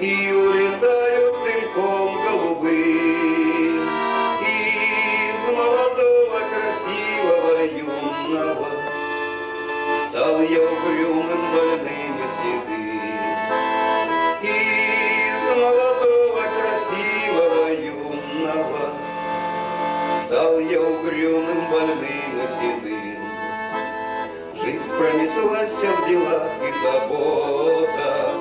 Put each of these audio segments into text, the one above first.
и улетают дымком голубым. Из молодого, красивого, юного стал я угрюмым, больным и седым. Из молодого, красивого, юного стал я угрюмым, больным и седым. Жизнь пронеслась в делах и заботах,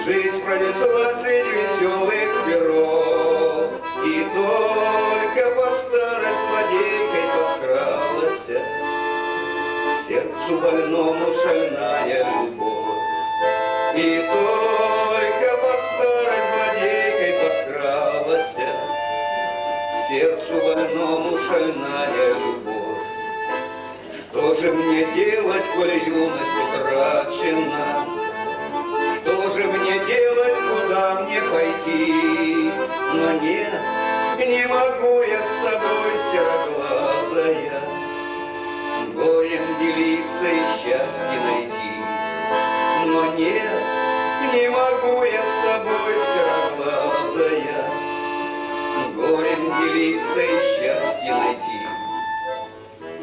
жизнь пронеслась средь веселых перов, и только под старость злодейкой подкралась к сердцу больному шальная любовь. И только под старость злодейкой подкралась к сердцу больному шальная любовь. Что же мне делать, коль юность утрачена? Что же мне делать, куда мне пойти? Но нет, не могу я с тобой, сероглазая, горем делиться и счастье найти. Но нет, не могу я с тобой, сероглазая, горем делиться и счастье найти.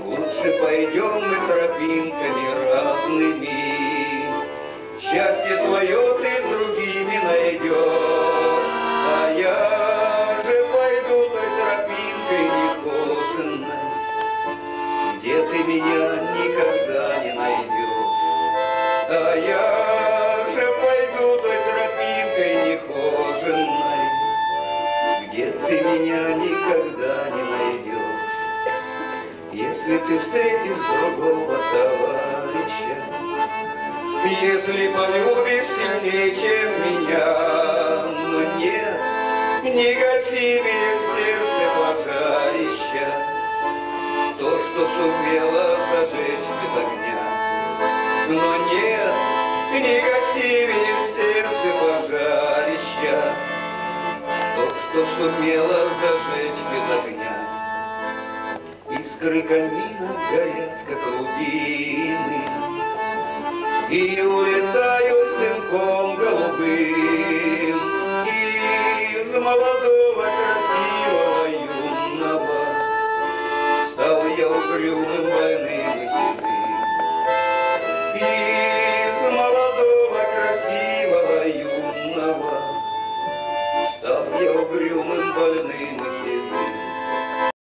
Лучше пойдем мы тропинками разными, счастье свое ты с другими найдешь, а я же пойду той тропинкой некошенной, где ты меня никогда не найдешь. А я же пойду той тропинкой нехоженной, где ты меня никогда не найдешь. Если ты встретишь другого товарища, если полюбишь сильнее, чем меня, но нет, не гаси мне в сердце пожарища, то, что сумела зажечь без огня. Но нет, не гаси мне в сердце пожарища, то, что сумела зажечь без огня. Искры камина горят, как рубины, и улетают дымком голубым. Из молодого, красивого, юного стал я угрюмым, больным и седым. Из молодого, красивого, юного стал я угрюмым, больным